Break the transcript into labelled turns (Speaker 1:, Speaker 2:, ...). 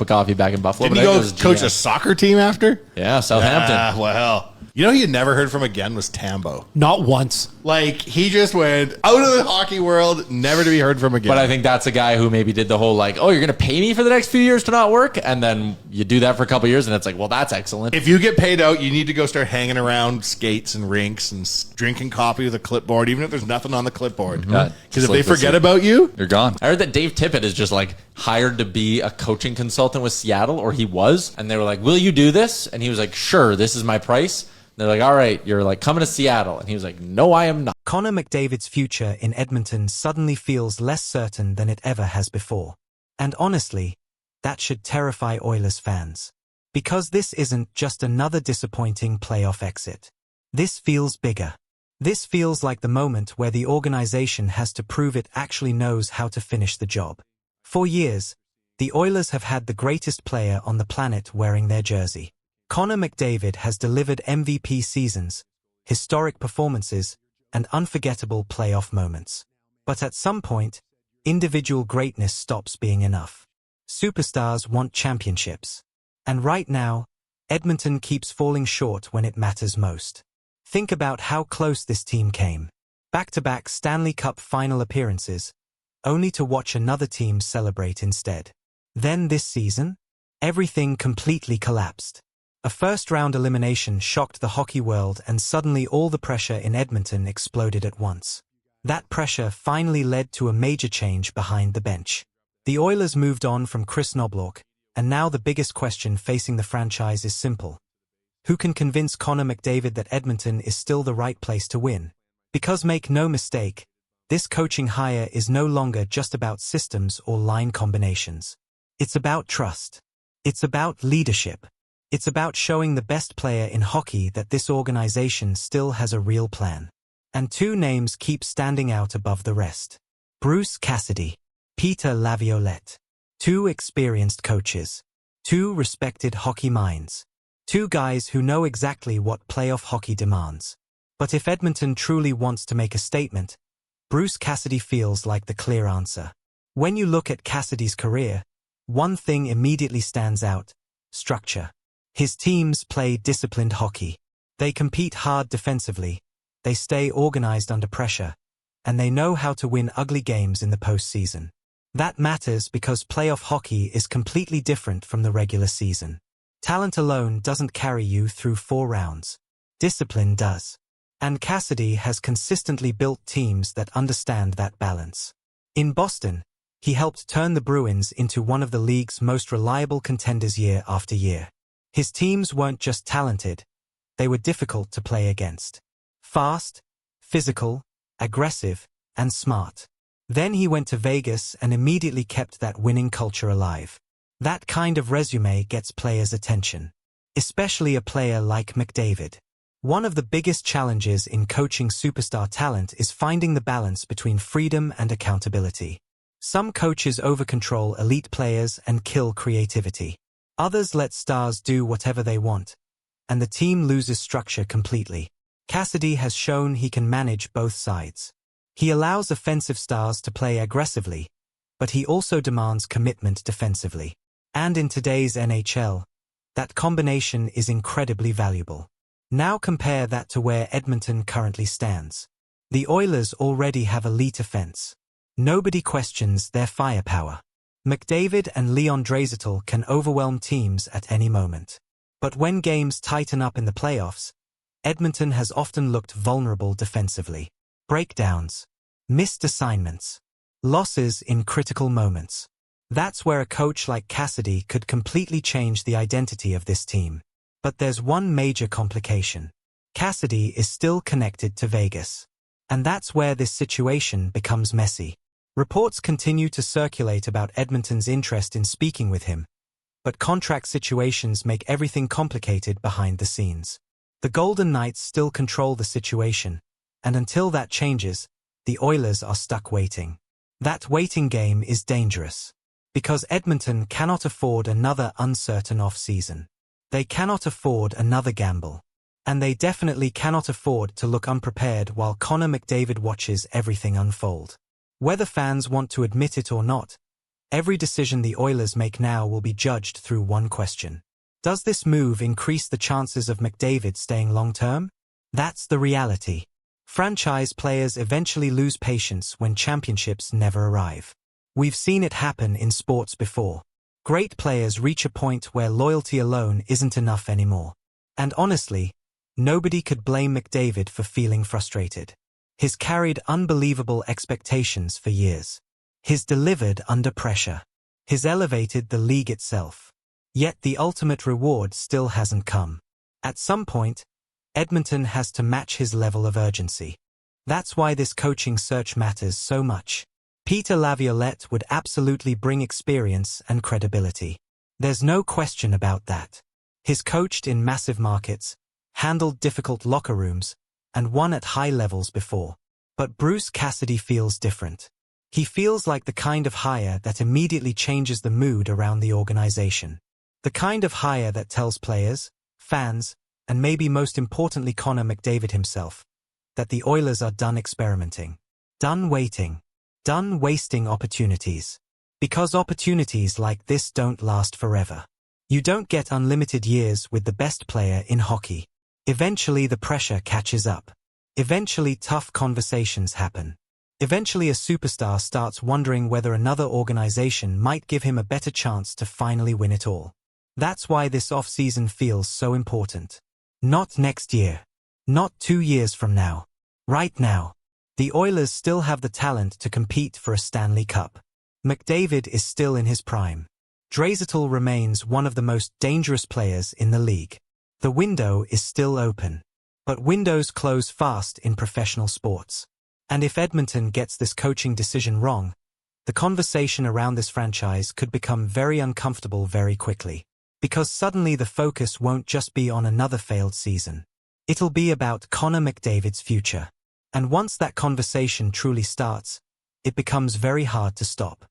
Speaker 1: coffee back in Buffalo.
Speaker 2: Didn't he go coach a soccer team after?
Speaker 1: Yeah, Southampton.
Speaker 2: Well, you know who you never heard from again was Tambo.
Speaker 3: Not once.
Speaker 2: Like, he just went out of the hockey world, never to be heard from again.
Speaker 1: But I think that's a guy who maybe did the whole like, oh, you're going to pay me for the next few years to not work? And then you do that for a couple of years and it's like, well, that's excellent.
Speaker 2: If you get paid out, you need to go start hanging around skates and rinks and drinking coffee with a clipboard, even if there's nothing on the clipboard. Because if they forget about you,
Speaker 4: you're gone.
Speaker 1: I heard that Dave Tippett is just like hired to be a coaching consultant with Seattle, or he was. And they were like, will you do this? And he was like, sure, this is my price. They're like, all right, you're like coming to Seattle. And he was like, no, I am not.
Speaker 5: Connor McDavid's future in Edmonton suddenly feels less certain than it ever has before. And honestly, that should terrify Oilers fans. Because this isn't just another disappointing playoff exit. This feels bigger. This feels like the moment where the organization has to prove it actually knows how to finish the job. For years, the Oilers have had the greatest player on the planet wearing their jersey. Connor McDavid has delivered MVP seasons, historic performances, and unforgettable playoff moments. But at some point, individual greatness stops being enough. Superstars want championships. And right now, Edmonton keeps falling short when it matters most. Think about how close this team came. Back-to-back Stanley Cup final appearances, only to watch another team celebrate instead. Then this season, everything completely collapsed. A first-round elimination shocked the hockey world and suddenly all the pressure in Edmonton exploded at once. That pressure finally led to a major change behind the bench. The Oilers moved on from Kris Knoblauch, and now the biggest question facing the franchise is simple. Who can convince Connor McDavid that Edmonton is still the right place to win? Because make no mistake, this coaching hire is no longer just about systems or line combinations. It's about trust. It's about leadership. It's about showing the best player in hockey that this organization still has a real plan. And two names keep standing out above the rest. Bruce Cassidy, Peter Laviolette. Two experienced coaches. Two respected hockey minds. Two guys who know exactly what playoff hockey demands. But if Edmonton truly wants to make a statement, Bruce Cassidy feels like the clear answer. When you look at Cassidy's career, one thing immediately stands out: structure. His teams play disciplined hockey. They compete hard defensively, they stay organized under pressure, and they know how to win ugly games in the postseason. That matters because playoff hockey is completely different from the regular season. Talent alone doesn't carry you through 4 rounds. Discipline does. And Cassidy has consistently built teams that understand that balance. In Boston, he helped turn the Bruins into one of the league's most reliable contenders year after year. His teams weren't just talented, they were difficult to play against. Fast, physical, aggressive, and smart. Then he went to Vegas and immediately kept that winning culture alive. That kind of resume gets players' attention. Especially a player like McDavid. One of the biggest challenges in coaching superstar talent is finding the balance between freedom and accountability. Some coaches overcontrol elite players and kill creativity. Others let stars do whatever they want, and the team loses structure completely. Cassidy has shown he can manage both sides. He allows offensive stars to play aggressively, but he also demands commitment defensively. And in today's NHL, that combination is incredibly valuable. Now compare that to where Edmonton currently stands. The Oilers already have elite offense. Nobody questions their firepower. McDavid and Leon Draisaitl can overwhelm teams at any moment. But when games tighten up in the playoffs, Edmonton has often looked vulnerable defensively. Breakdowns, missed assignments, losses in critical moments. That's where a coach like Cassidy could completely change the identity of this team. But there's one major complication. Cassidy is still connected to Vegas. And that's where this situation becomes messy. Reports continue to circulate about Edmonton's interest in speaking with him, but contract situations make everything complicated behind the scenes. The Golden Knights still control the situation, and until that changes, the Oilers are stuck waiting. That waiting game is dangerous, because Edmonton cannot afford another uncertain offseason. They cannot afford another gamble. And they definitely cannot afford to look unprepared while Connor McDavid watches everything unfold. Whether fans want to admit it or not, Every decision the Oilers make now will be judged through one question. Does this move increase the chances of McDavid staying long-term? That's the reality. Franchise players eventually lose patience when championships never arrive. We've seen it happen in sports before. Great players reach a point where loyalty alone isn't enough anymore. And honestly, nobody could blame McDavid for feeling frustrated. He's carried unbelievable expectations for years. He's delivered under pressure. He's elevated the league itself. Yet the ultimate reward still hasn't come. At some point, Edmonton has to match his level of urgency. That's why this coaching search matters so much. Peter Laviolette would absolutely bring experience and credibility. There's no question about that. He's coached in massive markets, handled difficult locker rooms, and won at high levels before. But Bruce Cassidy feels different. He feels like the kind of hire that immediately changes the mood around the organization. The kind of hire that tells players, fans, and maybe most importantly Connor McDavid himself, that the Oilers are done experimenting, done waiting, done wasting opportunities. Because opportunities like this don't last forever. You don't get unlimited years with the best player in hockey. Eventually the pressure catches up. Eventually tough conversations happen. Eventually a superstar starts wondering whether another organization might give him a better chance to finally win it all. That's why this offseason feels so important. Not next year. Not 2 years from now. Right now. The Oilers still have the talent to compete for a Stanley Cup. McDavid is still in his prime. Draisaitl remains one of the most dangerous players in the league. The window is still open. But windows close fast in professional sports. And if Edmonton gets this coaching decision wrong, the conversation around this franchise could become very uncomfortable very quickly. Because suddenly the focus won't just be on another failed season. It'll be about Connor McDavid's future. And once that conversation truly starts, it becomes very hard to stop.